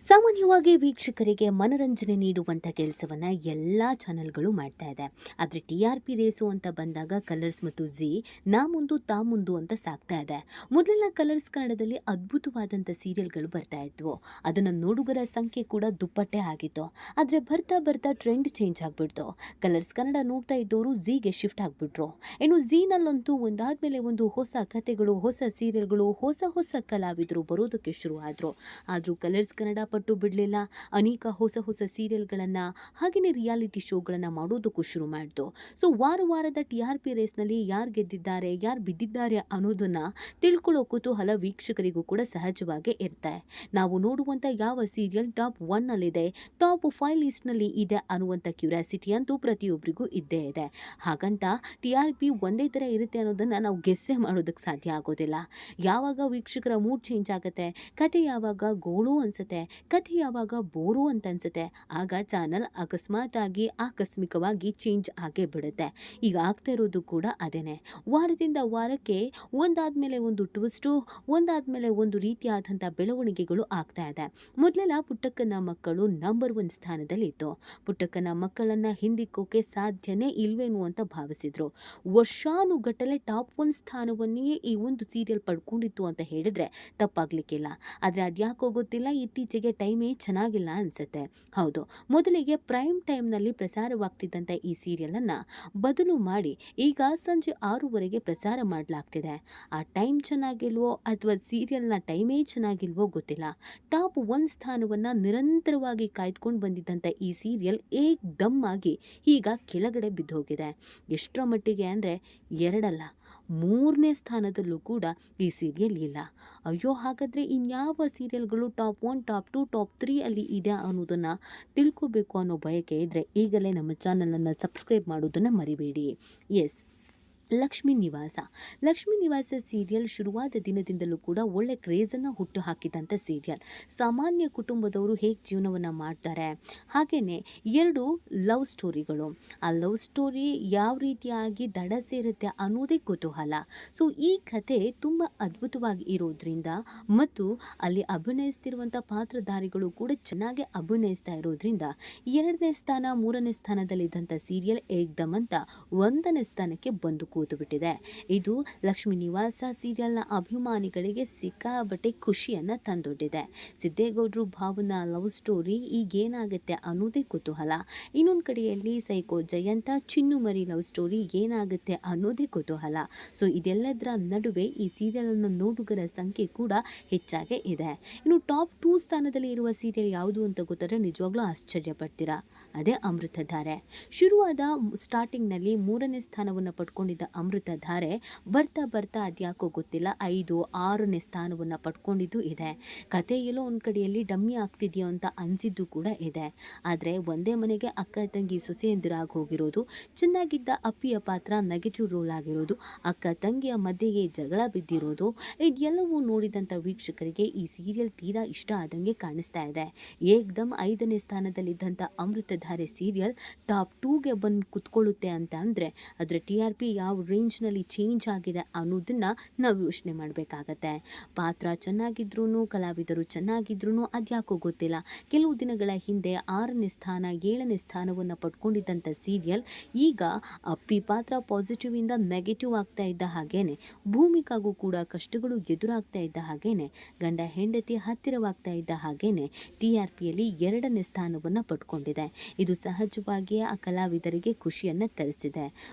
ಸಾಮಾನ್ಯವಾಗಿ ವೀಕ್ಷಕರಿಗೆ ಮನರಂಜನೆ ನೀಡುವಂಥ ಕೆಲಸವನ್ನ ಎಲ್ಲ ಚಾನೆಲ್ಗಳು ಮಾಡ್ತಾ ಇದೆ. ಆದರೆ TRP ರೇಸು ಅಂತ ಬಂದಾಗ ಕಲರ್ಸ್ ಮತ್ತು ಝೀ ನಾ ಮುಂದು ತಾ ಮುಂದು ಅಂತ ಸಾಗ್ತಾ ಇದೆ. ಮೊದಲೆಲ್ಲ ಕಲರ್ಸ್ ಕನ್ನಡದಲ್ಲಿ ಅದ್ಭುತವಾದಂಥ ಸೀರಿಯಲ್ಗಳು ಬರ್ತಾ ಇದ್ವು. ಅದನ್ನು ನೋಡುಗರ ಸಂಖ್ಯೆ ಕೂಡ ದುಪ್ಪಟ್ಟೆ ಆಗಿತ್ತು. ಆದರೆ ಬರ್ತಾ ಬರ್ತಾ ಟ್ರೆಂಡ್ ಚೇಂಜ್ ಆಗಿಬಿಡ್ತು. ಕಲರ್ಸ್ ಕನ್ನಡ ನೋಡ್ತಾ ಇದ್ದವರು ಝೀಗೆ ಶಿಫ್ಟ್ ಆಗಿಬಿಟ್ರು. ಇನ್ನು ಝೀನಲ್ಲಂತೂ ಒಂದಾದ್ಮೇಲೆ ಒಂದು ಹೊಸ ಕಥೆಗಳು, ಹೊಸ ಸೀರಿಯಲ್ಗಳು, ಹೊಸ ಹೊಸ ಕಲಾವಿದರು ಬರೋದಕ್ಕೆ ಶುರು ಆದರು. ಆದರೂ ಕಲರ್ಸ್ ಕನ್ನಡ ಪಟ್ಟು ಬಿಡಲಿಲ್ಲ. ಅನೇಕ ಹೊಸ ಹೊಸ ಸೀರಿಯಲ್ಗಳನ್ನು ಹಾಗೆಯೇ ರಿಯಾಲಿಟಿ ಶೋಗಳನ್ನು ಮಾಡೋದಕ್ಕೂ ಶುರು ಮಾಡಿತು. ಸೊ ವಾರದ TRP ರೇಸ್ನಲ್ಲಿ ಯಾರು ಗೆದ್ದಿದ್ದಾರೆ, ಯಾರು ಬಿದ್ದಿದ್ದಾರೆ ಅನ್ನೋದನ್ನು ತಿಳ್ಕೊಳ್ಳೋ ಕುತೂಹಲ ವೀಕ್ಷಕರಿಗೂ ಕೂಡ ಸಹಜವಾಗೇ ಇರುತ್ತೆ. ನಾವು ನೋಡುವಂಥ ಯಾವ ಸೀರಿಯಲ್ ಟಾಪ್ 1ನಲ್ಲಿದೆ, ಟಾಪ್ 5 ಲಿಸ್ಟ್ನಲ್ಲಿ ಇದೆ ಅನ್ನುವಂಥ ಕ್ಯೂರಿಯಾಸಿಟಿ ಅಂತೂ ಪ್ರತಿಯೊಬ್ಬರಿಗೂ ಇದ್ದೇ ಇದೆ. ಹಾಗಂತ TRP ಒಂದೇ ಥರ ಇರುತ್ತೆ ಅನ್ನೋದನ್ನು ನಾವು ಗೆಸ್ಸೇ ಮಾಡೋದಕ್ಕೆ ಸಾಧ್ಯ ಆಗೋದಿಲ್ಲ. ಯಾವಾಗ ವೀಕ್ಷಕರ ಮೂಡ್ ಚೇಂಜ್ ಆಗುತ್ತೆ, ಕತೆ ಯಾವಾಗ ಗೋಳು ಅನ್ಸುತ್ತೆ, ಕಥೆ ಯಾವಾಗ ಬೋರು ಅಂತ ಅನ್ಸುತ್ತೆ, ಆಗ ಚಾನಲ್ ಅಕಸ್ಮಾತ್ ಆಗಿ ಆಕಸ್ಮಿಕವಾಗಿ ಚೇಂಜ್ ಆಗೇ ಬಿಡುತ್ತೆ. ಈಗ ಆಗ್ತಾ ಇರೋದು ಕೂಡ ಅದೇನೆ. ವಾರದಿಂದ ವಾರಕ್ಕೆ ಒಂದಾದ್ಮೇಲೆ ಒಂದು ಟ್ವಿಸ್ಟು, ಒಂದಾದ್ಮೇಲೆ ಒಂದು ರೀತಿಯಾದಂಥ ಬೆಳವಣಿಗೆಗಳು ಆಗ್ತಾ ಇದೆ. ಮೊದಲೆಲ್ಲ ಪುಟ್ಟಕ್ಕನ ಮಕ್ಕಳು ನಂಬರ್ 1 ಸ್ಥಾನದಲ್ಲಿ ಇತ್ತು. ಪುಟ್ಟಕ್ಕನ ಮಕ್ಕಳನ್ನ ಹಿಂದಿಕ್ಕೋಕೆ ಸಾಧ್ಯನೇ ಇಲ್ವೇನು ಅಂತ ಭಾವಿಸಿದ್ರು. ವರ್ಷಾನುಗಟ್ಟಲೆ ಟಾಪ್ 1 ಸ್ಥಾನವನ್ನೇ ಈ ಒಂದು ಸೀರಿಯಲ್ ಪಡ್ಕೊಂಡಿತ್ತು ಅಂತ ಹೇಳಿದ್ರೆ ತಪ್ಪಾಗ್ಲಿಕ್ಕಿಲ್ಲ. ಆದರೆ ಅದ್ಯಾಕೋ ಗೊತ್ತಿಲ್ಲ, ಇತ್ತೀಚೆಗೆ ಟೈಮೇ ಚೆನ್ನಾಗಿಲ್ಲ ಅನ್ಸುತ್ತೆ. ಹೌದು, ಮೊದಲಿಗೆ ಪ್ರೈಮ್ ಟೈಮ್ನಲ್ಲಿ ಪ್ರಸಾರವಾಗ್ತಿದ್ದಂಥ ಈ ಸೀರಿಯಲನ್ನು ಬದಲು ಮಾಡಿ ಈಗ ಸಂಜೆ 6ವರೆಗೆ ಪ್ರಸಾರ ಮಾಡಲಾಗ್ತಿದೆ. ಆ ಟೈಮ್ ಚೆನ್ನಾಗಿಲ್ವೋ ಅಥವಾ ಸೀರಿಯಲ್ನ ಟೈಮೇ ಚೆನ್ನಾಗಿಲ್ವೋ ಗೊತ್ತಿಲ್ಲ. ಟಾಪ್ 1 ಸ್ಥಾನವನ್ನು ನಿರಂತರವಾಗಿ ಕಾಯ್ದುಕೊಂಡು ಬಂದಿದ್ದಂಥ ಈ ಸೀರಿಯಲ್ ಏಕ್ದಮ್ ಆಗಿ ಈಗ ಕೆಳಗಡೆ ಬಿದ್ದೋಗಿದೆ. ಎಷ್ಟರ ಮಟ್ಟಿಗೆ ಅಂದರೆ 2 ಅಲ್ಲ, 3ನೇ ಸ್ಥಾನದಲ್ಲೂ ಕೂಡ ಈ ಸೀರಿಯಲ್ ಇಲ್ಲ. ಅಯ್ಯೋ, ಹಾಗಾದರೆ ಇನ್ಯಾವ ಸೀರಿಯಲ್ಗಳು ಟಾಪ್ 1, ಟಾಪ್ 2, ಟಾಪ್ 3 ಅಲ್ಲಿ ಇದೆ ಅನ್ನೋದನ್ನು ತಿಳ್ಕೋಬೇಕು ಅನ್ನೋ ಬಯಕೆ ಇದ್ದರೆ ಈಗಲೇ ನಮ್ಮ ಚಾನಲನ್ನು ಸಬ್ಸ್ಕ್ರೈಬ್ ಮಾಡೋದನ್ನು ಮರಿಬೇಡಿ. ಎಸ್, ಲಕ್ಷ್ಮೀ ನಿವಾಸ. ಲಕ್ಷ್ಮೀ ನಿವಾಸ ಸೀರಿಯಲ್ ಶುರುವಾದ ದಿನದಿಂದಲೂ ಕೂಡ ಒಳ್ಳೆ ಕ್ರೇಜನ್ನು ಹುಟ್ಟು ಹಾಕಿದಂಥ ಸೀರಿಯಲ್. ಸಾಮಾನ್ಯ ಕುಟುಂಬದವರು ಹೇಗೆ ಜೀವನವನ್ನು ಮಾಡ್ತಾರೆ, ಹಾಗೆಯೇ 2 ಲವ್ ಸ್ಟೋರಿಗಳು, ಆ ಲವ್ ಸ್ಟೋರಿ ಯಾವ ರೀತಿಯಾಗಿ ದಡ ಸೇರುತ್ತೆ ಅನ್ನೋದೇ ಕುತೂಹಲ. ಸೊ ಈ ಕಥೆ ತುಂಬ ಅದ್ಭುತವಾಗಿ ಇರೋದ್ರಿಂದ ಮತ್ತು ಅಲ್ಲಿ ಅಭಿನಯಿಸ್ತಿರುವಂಥ ಪಾತ್ರಧಾರಿಗಳು ಕೂಡ ಚೆನ್ನಾಗಿ ಅಭಿನಯಿಸ್ತಾ ಇರೋದ್ರಿಂದ 2ನೇ ಸ್ಥಾನ 3ನೇ ಸ್ಥಾನದಲ್ಲಿದ್ದಂಥ ಸೀರಿಯಲ್ ಏಕ್ದಮ್ ಅಂತ 1ನೇ ಸ್ಥಾನಕ್ಕೆ ಬಂದು ಕೂತು ಬಿಟ್ಟಿದೆ. ಇದು ಲಕ್ಷ್ಮೀ ನಿವಾಸ ಸೀರಿಯಲ್ನ ಅಭಿಮಾನಿಗಳಿಗೆ ಸಿಕ್ಕಾಬಟ್ಟೆ ಖುಷಿಯನ್ನು ತಂದೊಡ್ಡಿದೆ. ಸಿದ್ದೇಗೌಡರು ಭಾವನಾ ಲವ್ ಸ್ಟೋರಿ ಈಗೇನಾಗುತ್ತೆ ಅನ್ನೋದೇ ಕುತೂಹಲ. ಇನ್ನೊಂದು ಕಡೆಯಲ್ಲಿ ಸೈಕೋ ಜಯಂತ ಚಿನ್ನುಮರಿ ಲವ್ ಸ್ಟೋರಿ ಏನಾಗುತ್ತೆ ಅನ್ನೋದೇ ಕುತೂಹಲ. ಸೊ ಇದೆಲ್ಲದರ ನಡುವೆ ಈ ಸೀರಿಯಲನ್ನು ನೋಡುಗರ ಸಂಖ್ಯೆ ಕೂಡ ಹೆಚ್ಚಾಗೇ ಇದೆ. ಇನ್ನು ಟಾಪ್ 2 ಸ್ಥಾನದಲ್ಲಿ ಇರುವ ಸೀರಿಯಲ್ ಯಾವುದು ಅಂತ ಗೊತ್ತಾದರೆ ನಿಜವಾಗ್ಲೂ ಆಶ್ಚರ್ಯ ಪಡ್ತೀರಾ. ಅದೇ ಅಮೃತಧಾರೆ. ಶುರುವಾದ ಸ್ಟಾರ್ಟಿಂಗ್ನಲ್ಲಿ 3ನೇ ಸ್ಥಾನವನ್ನು ಪಡ್ಕೊಂಡಿದ್ದ ಅಮೃತಧಾರೆ ಬರ್ತಾ ಬರ್ತಾ ಅದ್ಯಾಕೋ ಗೊತ್ತಿಲ್ಲ 5, 6ನೇ ಸ್ಥಾನವನ್ನು ಪಡ್ಕೊಂಡಿದ್ದು ಇದೆ. ಕತೆ ಎಲ್ಲೋ ಒಂದು ಕಡೆಯಲ್ಲಿ ಡಮ್ಮಿ ಆಗ್ತಿದೆಯೋ ಅಂತ ಅನಿಸಿದ್ದು ಕೂಡ ಇದೆ. ಆದರೆ ಒಂದೇ ಮನೆಗೆ ಅಕ್ಕ ತಂಗಿ ಸೊಸೆಯಂದಿರಾಗಿ ಹೋಗಿರೋದು, ಚೆನ್ನಾಗಿದ್ದ ಅಪ್ಪಿಯ ಪಾತ್ರ ನೆಗೆಟಿವ್ ರೋಲ್ ಆಗಿರೋದು, ಅಕ್ಕ ತಂಗಿಯ ಮಧ್ಯೆಗೆ ಜಗಳ ಬಿದ್ದಿರೋದು, ಇದೆಲ್ಲವೂ ನೋಡಿದಂಥ ವೀಕ್ಷಕರಿಗೆ ಈ ಸೀರಿಯಲ್ ತೀರಾ ಇಷ್ಟ ಆದಂಗೆ ಕಾಣಿಸ್ತಾ ಇದೆ. ಏಕ್ದಮ್ 5ನೇ ಸ್ಥಾನದಲ್ಲಿದ್ದಂಥ ಅಮೃತಧಾರೆ ಸೀರಿಯಲ್ ಟಾಪ್ 2ಗೆ ಬಂದು ಕುತ್ಕೊಳ್ಳುತ್ತೆ ಅಂತ ಅಂದರೆ ಅದರ TRP ಯಾವ ರೇಂಜ್ನಲ್ಲಿ ಚೇಂಜ್ ಆಗಿದೆ ಅನ್ನೋದನ್ನು ನಾವು ಯೋಚನೆ ಮಾಡಬೇಕಾಗತ್ತೆ. ಪಾತ್ರ ಚೆನ್ನಾಗಿದ್ರೂ, ಕಲಾವಿದರು ಚೆನ್ನಾಗಿದ್ರೂ ಅದ್ಯಾಕೋ ಗೊತ್ತಿಲ್ಲ, ಕೆಲವು ದಿನಗಳ ಹಿಂದೆ 6ನೇ ಸ್ಥಾನ 7ನೇ ಸ್ಥಾನವನ್ನು ಪಡ್ಕೊಂಡಿದ್ದಂಥ ಸೀರಿಯಲ್ ಈಗ ಅಪ್ಪಿ ಪಾತ್ರ ಪಾಸಿಟಿವ್ ಇಂದ ನೆಗೆಟಿವ್ ಆಗ್ತಾ ಇದ್ದ ಹಾಗೇನೆ, ಭೂಮಿಕಾಗೂ ಕೂಡ ಕಷ್ಟಗಳು ಎದುರಾಗ್ತಾ ಇದ್ದ ಹಾಗೇನೆ, ಗಂಡ ಹೆಂಡತಿ ಹತ್ತಿರವಾಗ್ತಾ ಇದ್ದ ಹಾಗೇನೆ TRPಯಲ್ಲಿ 2ನೇ ಸ್ಥಾನವನ್ನು ಪಡ್ಕೊಂಡಿದೆ. ಇದು ಸಹಜವಾಗಿಯೇ ಆ ಕಲಾವಿದರಿಗೆ ಖುಷಿಯನ್ನು ತರಿಸಿದೆ.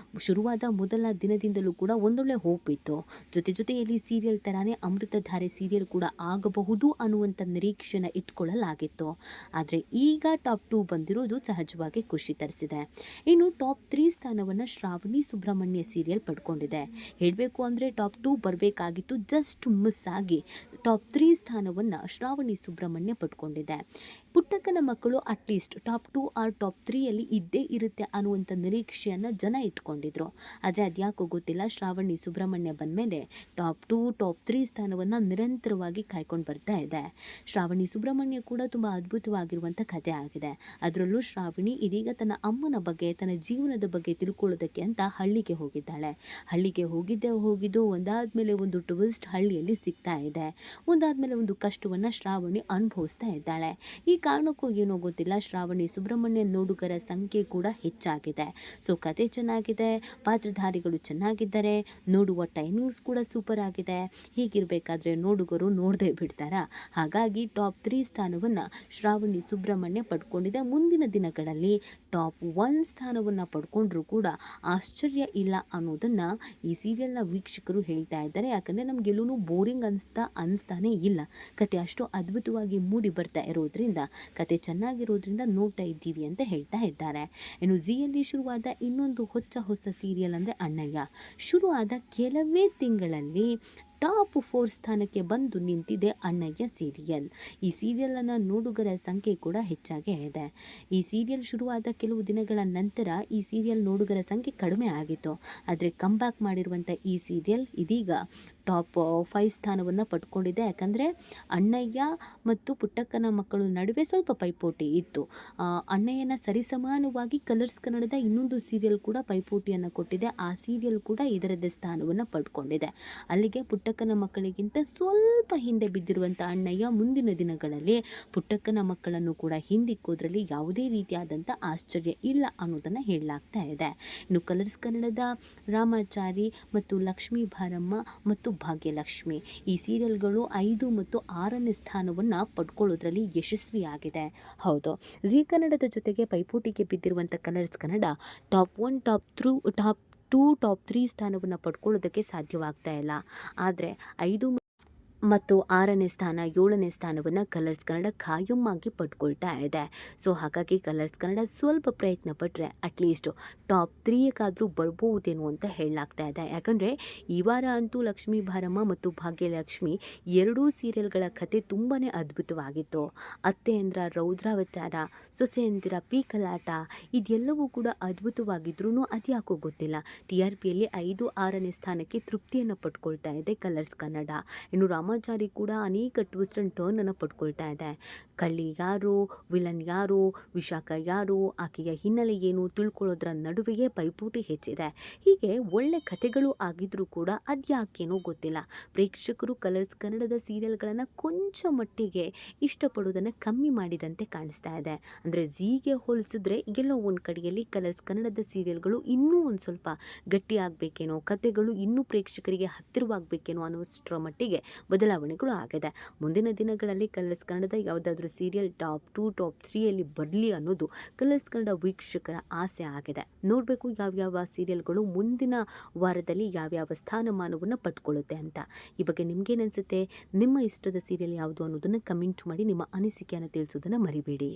ಶುರುವಾದ ಮೊದಲ ದಿನದಿಂದಲೂ ಕೂಡ ಒಂದೊಳ್ಳೆ ಹೋಪ್ ಇತ್ತು. ಜೊತೆಯಲ್ಲಿ ಸೀರಿಯಲ್ ಥರಾನೇ ಅಮೃತಧಾರೆ ಸೀರಿಯಲ್ ಕೂಡ ಆಗಬಹುದು ಅನ್ನುವಂಥ ನಿರೀಕ್ಷೆನ ಇಟ್ಕೊಳ್ಳಲಾಗಿತ್ತು. ಆದರೆ ಈಗ ಟಾಪ್ 2 ಬಂದಿರೋದು ಸಹಜವಾಗಿ ಖುಷಿ ತರಿಸಿದೆ. ಇನ್ನು ಟಾಪ್ 3 ಸ್ಥಾನವನ್ನು ಶ್ರಾವಣಿ ಸುಬ್ರಹ್ಮಣ್ಯ ಸೀರಿಯಲ್ ಪಡ್ಕೊಂಡಿದೆ. ಹೇಳಬೇಕು ಅಂದರೆ ಟಾಪ್ 2 ಬರಬೇಕಾಗಿತ್ತು, ಜಸ್ಟ್ ಮಿಸ್ ಆಗಿ ಟಾಪ್ 3 ಸ್ಥಾನವನ್ನು ಶ್ರಾವಣಿ ಸುಬ್ರಹ್ಮಣ್ಯ ಪಡ್ಕೊಂಡಿದೆ. ಪುಟ್ಟಕ್ಕನ ಮಕ್ಕಳು ಅಟ್ಲೀಸ್ಟ್ ಟಾಪ್ 2 ಆರ್ ಟಾಪ್ 3 ಅಲ್ಲಿ ಇದ್ದೇ ಇರುತ್ತೆ ಅನ್ನುವಂಥ ನಿರೀಕ್ಷೆಯನ್ನು ಜನ ಇಟ್ಕೊಂಡಿದ್ರು. ಆದರೆ ಅದ್ಯಾಕೋ ಗೊತ್ತಿಲ್ಲ ಶ್ರಾವಣಿ ಸುಬ್ರಹ್ಮಣ್ಯ ಬಂದಮೇಲೆ ಟಾಪ್ 2 ಟಾಪ್ 3 ಸ್ಥಾನವನ್ನು ನಿರಂತರವಾಗಿ ಕಾಯ್ಕೊಂಡು ಬರ್ತಾ ಇದೆ. ಶ್ರಾವಣಿ ಸುಬ್ರಹ್ಮಣ್ಯ ಕೂಡ ತುಂಬ ಅದ್ಭುತವಾಗಿರುವಂಥ ಕಥೆ ಆಗಿದೆ. ಅದರಲ್ಲೂ ಶ್ರಾವಣಿ ಇದೀಗ ತನ್ನ ಅಮ್ಮನ ಬಗ್ಗೆ ತನ್ನ ಜೀವನದ ಬಗ್ಗೆ ತಿಳ್ಕೊಳ್ಳೋದಕ್ಕೆ ಅಂತ ಹಳ್ಳಿಗೆ ಹೋಗಿದ್ದಾಳೆ. ಹಳ್ಳಿಗೆ ಹೋಗಿದ್ದು ಒಂದಾದ್ಮೇಲೆ ಒಂದು ಟ್ವಿಸ್ಟ್ ಹಳ್ಳಿಯಲ್ಲಿ ಸಿಗ್ತಾ ಇದೆ. ಒಂದಾದ್ಮೇಲೆ ಒಂದು ಕಷ್ಟವನ್ನು ಶ್ರಾವಣಿ ಅನುಭವಿಸ್ತಾ ಇದ್ದಾಳೆ. ಈ ಕಾರಣಕ್ಕೂ ಏನೋ ಗೊತ್ತಿಲ್ಲ ಶ್ರಾವಣಿ ಸುಬ್ರಹ್ಮಣ್ಯ ನೋಡುಗರ ಸಂಖ್ಯೆ ಕೂಡ ಹೆಚ್ಚಾಗಿದೆ. ಸೊ ಕತೆ ಚೆನ್ನಾಗಿದೆ, ಪಾತ್ರಧಾರಿಗಳು ಚೆನ್ನಾಗಿದ್ದಾರೆ, ನೋಡುವ ಟೈಮಿಂಗ್ಸ್ ಕೂಡ ಸೂಪರ್ ಆಗಿದೆ. ಹೀಗಿರಬೇಕಾದ್ರೆ ನೋಡುಗರು ನೋಡದೆ ಬಿಡ್ತಾರಾ? ಹಾಗಾಗಿ ಟಾಪ್ 3 ಸ್ಥಾನವನ್ನು ಶ್ರಾವಣಿ ಸುಬ್ರಹ್ಮಣ್ಯ ಪಡ್ಕೊಂಡಿದೆ. ಮುಂದಿನ ದಿನಗಳಲ್ಲಿ ಟಾಪ್ 1 ಸ್ಥಾನವನ್ನು ಪಡ್ಕೊಂಡ್ರೂ ಕೂಡ ಆಶ್ಚರ್ಯ ಇಲ್ಲ ಅನ್ನೋದನ್ನು ಈ ಸೀರಿಯಲ್ನ ವೀಕ್ಷಕರು ಹೇಳ್ತಾ ಇದ್ದಾರೆ. ಯಾಕಂದರೆ ನಮಗೆಲ್ಲೂ ಬೋರಿಂಗ್ ಅನಿಸ್ತಾನೆ ಇಲ್ಲ. ಕತೆ ಅಷ್ಟು ಅದ್ಭುತವಾಗಿ ಮೂಡಿ ಬರ್ತಾ ಇರೋದ್ರಿಂದ, ಕತೆ ಚೆನ್ನಾಗಿರೋದ್ರಿಂದ ನೋಡ್ತಾ ಇದ್ದೀವಿ ಅಂತ ಹೇಳ್ತಾ ಇದ್ದಾರೆ. ಇನ್ನು ಝೀಯಲ್ಲಿ ಶುರುವಾದ ಇನ್ನೊಂದು ಹೊಸ ಸೀರಿಯಲ್ ಅಂದರೆ ಅಣ್ಣಯ್ಯ. ಶುರುವಾದ ಕೆಲವೇ ತಿಂಗಳಲ್ಲಿ ಟಾಪ್ 4 ಸ್ಥಾನಕ್ಕೆ ಬಂದು ನಿಂತಿದೆ ಅಣ್ಣಯ್ಯ ಸೀರಿಯಲ್. ಈ ಸೀರಿಯಲನ್ನು ನೋಡುಗರ ಸಂಖ್ಯೆ ಕೂಡ ಹೆಚ್ಚಾಗೇ ಇದೆ. ಈ ಸೀರಿಯಲ್ ಶುರುವಾದ ಕೆಲವು ದಿನಗಳ ನಂತರ ಈ ಸೀರಿಯಲ್ ನೋಡುಗರ ಸಂಖ್ಯೆ ಕಡಿಮೆ ಆಗಿತ್ತು. ಆದರೆ ಕಮ್ಬ್ಯಾಕ್ ಮಾಡಿರುವಂಥ ಈ ಸೀರಿಯಲ್ ಇದೀಗ ಟಾಪ್ 5 ಸ್ಥಾನವನ್ನು ಪಡ್ಕೊಂಡಿದೆ. ಯಾಕಂದರೆ ಅಣ್ಣಯ್ಯ ಮತ್ತು ಪುಟ್ಟಕ್ಕನ ಮಕ್ಕಳು ನಡುವೆ ಸ್ವಲ್ಪ ಪೈಪೋಟಿ ಇತ್ತು. ಅಣ್ಣಯ್ಯನ ಸರಿಸಮಾನವಾಗಿ ಕಲರ್ಸ್ ಕನ್ನಡದ ಇನ್ನೊಂದು ಸೀರಿಯಲ್ ಕೂಡ ಪೈಪೋಟಿಯನ್ನು ಕೊಟ್ಟಿದೆ. ಆ ಸೀರಿಯಲ್ ಕೂಡ ಇದರದ್ದೇ ಸ್ಥಾನವನ್ನು ಪಡ್ಕೊಂಡಿದೆ. ಅಲ್ಲಿಗೆ ಪುಟ್ಟಕ್ಕನ ಮಕ್ಕಳಿಗಿಂತ ಸ್ವಲ್ಪ ಹಿಂದೆ ಬಿದ್ದಿರುವಂಥ ಅಣ್ಣಯ್ಯ ಮುಂದಿನ ದಿನಗಳಲ್ಲಿ ಪುಟ್ಟಕ್ಕನ ಮಕ್ಕಳನ್ನು ಕೂಡ ಹಿಂದಿಕ್ಕೋದ್ರಲ್ಲಿ ಯಾವುದೇ ರೀತಿಯಾದಂಥ ಆಶ್ಚರ್ಯ ಇಲ್ಲ ಅನ್ನೋದನ್ನು ಹೇಳಲಾಗ್ತಾ ಇದೆ. ಇನ್ನು ಕಲರ್ಸ್ ಕನ್ನಡದ ರಾಮಾಚಾರಿ ಮತ್ತು ಲಕ್ಷ್ಮೀ ಭಾರಮ್ಮ ಮತ್ತು ಭಾಗ್ಯಲಕ್ಷ್ಮಿ ಈ ಸೀರಿಯಲ್ಗಳು 5 ಮತ್ತು 6ನೇ ಸ್ಥಾನವನ್ನು ಪಡ್ಕೊಳ್ಳೋದ್ರಲ್ಲಿ ಯಶಸ್ವಿಯಾಗಿದೆ. ಹೌದು, ಜೀ ಕನ್ನಡದ ಜೊತೆಗೆ ಪೈಪೋಟಿಗೆ ಬಿದ್ದಿರುವಂಥ Colors Kannada top 1 top 2 top 3 ಸ್ಥಾನವನ್ನು ಪಡ್ಕೊಳ್ಳೋದಕ್ಕೆ ಸಾಧ್ಯವಾಗ್ತಾ ಇಲ್ಲ. ಆದರೆ 5 ಮತ್ತು 6ನೇ ಸ್ಥಾನ 7ನೇ ಸ್ಥಾನವನ್ನು ಕಲರ್ಸ್ ಕನ್ನಡ ಖಾಯಮ್ಮಾಗಿ ಪಡ್ಕೊಳ್ತಾ ಇದೆ. ಸೊ ಹಾಗಾಗಿ ಕಲರ್ಸ್ ಕನ್ನಡ ಸ್ವಲ್ಪ ಪ್ರಯತ್ನ ಪಟ್ಟರೆ ಅಟ್ಲೀಸ್ಟ್ ಟಾಪ್ 3ಗಾದರೂ ಬರ್ಬೋದೇನೋ ಅಂತ ಹೇಳಲಾಗ್ತಾ ಇದೆ. ಯಾಕಂದರೆ ಈ ವಾರ ಅಂತೂ ಲಕ್ಷ್ಮೀ ಭಾರಮ್ಮ ಮತ್ತು ಭಾಗ್ಯಲಕ್ಷ್ಮಿ ಎರಡೂ ಸೀರಿಯಲ್ಗಳ ಕತೆ ತುಂಬಾ ಅದ್ಭುತವಾಗಿತ್ತು. ಅತ್ತೆಯಂದ್ರ ರೌದ್ರಾವತಾರ, ಸೊಸೆಯಂದಿರ ಪೀಕಲಾಟ ಇದೆಲ್ಲವೂ ಕೂಡ ಅದ್ಭುತವಾಗಿದ್ರೂ ಅದ್ಯಾಕೋ ಗೊತ್ತಿಲ್ಲ TRPಯಲ್ಲಿ 5, 6ನೇ ಸ್ಥಾನಕ್ಕೆ ತೃಪ್ತಿಯನ್ನು ಪಡ್ಕೊಳ್ತಾ ಇದೆ ಕಲರ್ಸ್ ಕನ್ನಡ. ಇನ್ನು ರಾಮಾಚಾರಿ ಕೂಡ ಅನೇಕ ಟ್ವಿಸ್ಟ್ ಆ್ಯಂಡ್ ಟರ್ನನ್ನು ಪಡ್ಕೊಳ್ತಾ ಇದೆ. ಕಳ್ಳಿ ಯಾರು, ವಿಲನ್ ಯಾರು, ವಿಶಾಖ ಯಾರು, ಆಕೆಯ ಹಿನ್ನೆಲೆ ಏನು ತಿಳ್ಕೊಳ್ಳೋದ್ರ ನಡುವೆಯೇ ಪೈಪೋಟಿ ಹೆಚ್ಚಿದೆ. ಹೀಗೆ ಒಳ್ಳೆ ಕಥೆಗಳು ಆಗಿದ್ರೂ ಕೂಡ ಅದ್ಯಾಕೇನೋ ಗೊತ್ತಿಲ್ಲ ಪ್ರೇಕ್ಷಕರು ಕಲರ್ಸ್ ಕನ್ನಡದ ಸೀರಿಯಲ್ಗಳನ್ನು ಕೊಂಚ ಮಟ್ಟಿಗೆ ಇಷ್ಟಪಡೋದನ್ನು ಕಮ್ಮಿ ಮಾಡಿದಂತೆ ಕಾಣಿಸ್ತಾ ಇದೆ. ಅಂದರೆ ಝೀಗೆ ಹೋಲಿಸಿದ್ರೆ ಎಲ್ಲೋ ಒಂದು ಕಡೆಯಲ್ಲಿ ಕಲರ್ಸ್ ಕನ್ನಡದ ಸೀರಿಯಲ್ಗಳು ಇನ್ನೂ ಒಂದು ಸ್ವಲ್ಪ ಗಟ್ಟಿಯಾಗಬೇಕೇನೋ, ಕಥೆಗಳು ಇನ್ನೂ ಪ್ರೇಕ್ಷಕರಿಗೆ ಹತ್ತಿರವಾಗಬೇಕೇನೋ ಅನ್ನುವಷ್ಟರ ಮಟ್ಟಿಗೆ ಬದಲಾವಣೆಗಳು ಆಗಿದೆ. ಮುಂದಿನ ದಿನಗಳಲ್ಲಿ ಕಲರ್ಸ್ ಕನ್ನಡದ ಯಾವುದಾದ್ರೂ ಸೀರಿಯಲ್ ಟಾಪ್ 2 ಟಾಪ್ 3ಯಲ್ಲಿ ಬರಲಿ ಅನ್ನೋದು ಕಲರ್ಸ್ ಕನ್ನಡ ವೀಕ್ಷಕರ ಆಸೆ ಆಗಿದೆ. ನೋಡಬೇಕು ಯಾವ್ಯಾವ ಸೀರಿಯಲ್ಗಳು ಮುಂದಿನ ವಾರದಲ್ಲಿ ಯಾವ್ಯಾವ ಸ್ಥಾನಮಾನವನ್ನು ಪಡ್ಕೊಳ್ಳುತ್ತೆ ಅಂತ. ಈ ಬಗ್ಗೆ ನಿಮ್ಗೇನು ಅನಿಸುತ್ತೆ? ನಿಮ್ಮ ಇಷ್ಟದ ಸೀರಿಯಲ್ ಯಾವುದು ಅನ್ನೋದನ್ನು ಕಮೆಂಟ್ ಮಾಡಿ ನಿಮ್ಮ ಅನಿಸಿಕೆಯನ್ನು ತಿಳಿಸೋದನ್ನು ಮರಿಬೇಡಿ.